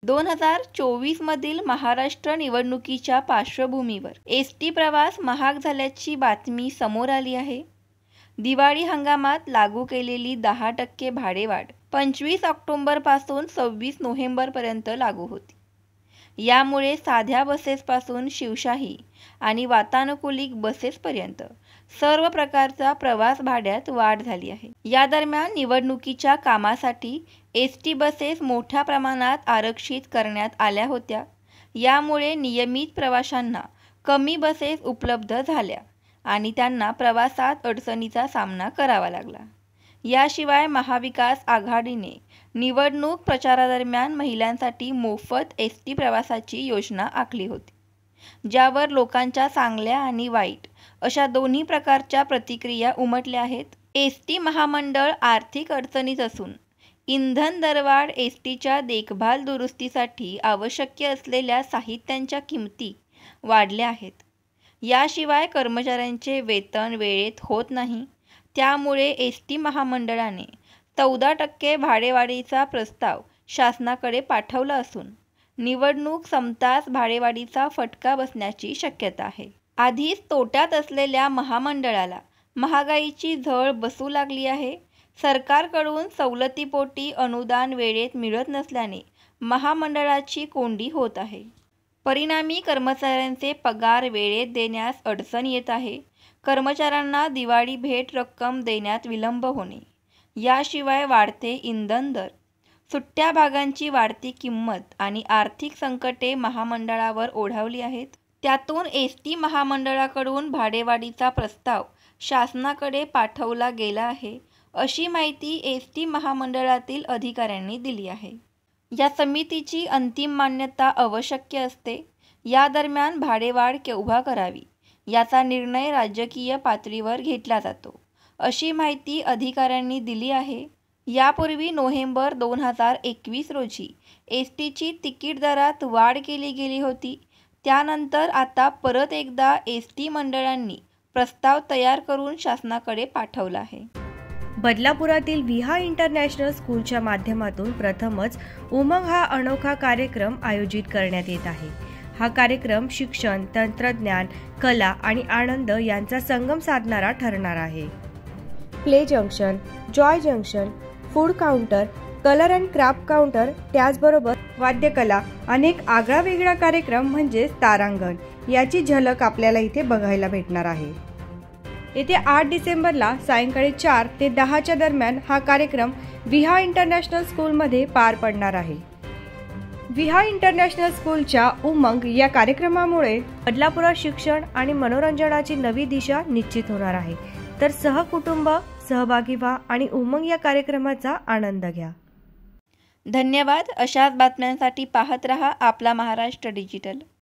2024 मधील महाराष्ट्र निवडणुकीच्या पार्श्वभूमीवर एसटी प्रवास महाग झाल्याची बातमी समोर आली आहे। दिवाळी हंगामात लागू केलेली 10% भाडेवाढ 25 ऑक्टोबरपासून 26 नोव्हेंबरपर्यंत लागू होती। यामुळे साध्या बसेसपासून शिवशाही आणि वातानुकूलित बसेसपर्यंत सर्व प्रकारचा प्रवास भाड्यात वाढ झाली आहे। या दरम्यान निवडणुकीच्या कामासाठी एसटी बसेस मोठ्या प्रमाणात आरक्षित करण्यात आल्या होत्या। यामुळे नियमित प्रवाशांना कमी बसेस उपलब्ध झाल्या आणि त्यांना प्रवासात अडचणीचा सामना करावा लागला। याशिवाय महाविकास आघाडीने निवडणूक प्रचारादरम्यान महिलांसाठी मोफत एसटी प्रवासाची योजना आखली होती, ज्यावर लोकांच्या चांगल्या आणि वाईट अशा दोन्ही प्रकारच्या प्रतिक्रिया उमटल्या आहेत। एसटी महामंडळ आर्थिक अडचणीत असून इंधन दरवाढ, एसटीच्या देखभाल दुरुस्तीसाठी आवश्यक असलेल्या साहित्यांच्या किमती वाढल्या आहेत। याशिवाय कर्मचाऱ्यांचे वेतन वेळेत होत नाही, त्यामुळे एसटी महामंडळाने 14% भाडेवाढीचा प्रस्ताव शासनाकडे पाठवला असून निवडणूक संपताच भाडेवाढीचा फटका बसण्याची शक्यता आहे। आधीच तोट्यात असलेल्या महामंडळाला महागाईची झळ बसू लागली आहे। सरकारकडून सवलतीपोटी अनुदान वेळेत मिळत नसल्याने महामंडळाची कोंडी होत आहे। परिणामी कर्मचाऱ्यांचे पगार वेळेत देण्यास अडचण येत आहे। कर्मचाऱ्यांना दिवाळी भेट रक्कम देण्यात विलंब होणे, याशिवाय वाढते इंधन दर, सुट्ट्या भागांची वाढती किंमत आणि आर्थिक संकटे महामंडळावर ओढावली आहेत। त्यातून एसटी महामंडळाकडून भाडेवाढीचा प्रस्ताव शासनाकडे पाठवला गेला आहे, अशी माहिती एसटी महामंडळातील अधिकाऱ्यांनी दिली आहे। या समितीची अंतिम मान्यता आवश्यक असते। या दरम्यान भाडेवाढ केव्हा करावी याचा निर्णय राजकीय पातळीवर घेतला जातो, अशी माहिती अधिकाऱ्यांनी दिली आहे। यापूर्वी नोव्हेंबर 2021 रोजी एसटीची तिकीट दरात वाढ केली गेली होती। त्यानंतर आता परत एकदा एसटी मंडळांनी प्रस्ताव तयार करून शासनाकडे पाठवला आहे। बदलापुरातील विहा इंटरनॅशनल स्कूलच्या माध्यमातून प्रथमच उमंग हा अनोखा कार्यक्रम आयोजित करण्यात येत आहे। हा कार्यक्रम शिक्षण, तंत्रज्ञान, कला आणि आनंद यांचा संगम साधणारा ठरणार आहे। Play junction, Joy junction, food counter, colour and craft counter, त्याचबरोबर वाद्यकला, अनेक आगळावेगळा कार्यक्रम म्हणजेच तारांगण याची झलक आपल्याला इथे बघायला भेटणार आहे। येथे 8 डिसेंबरला सायंकाळी 4 ते 10च्या दरम्यान हा कार्यक्रम विहा इंटरनॅशनल स्कूलमध्ये पार पडणार आहे। विहा इंटरनॅशनल स्कूलच्या उमंग या कार्यक्रमामुळे बदलापुरात शिक्षण आणि मनोरंजनाची नवी दिशा निश्चित होणार आहे। तर सहकुटुंब सहभागी व्हा आणि उमंग या कार्यक्रमाचा आनंद घ्या। धन्यवाद। अशाच बातम्यांसाठी पाहत रहा आपला महाराष्ट्र डिजिटल।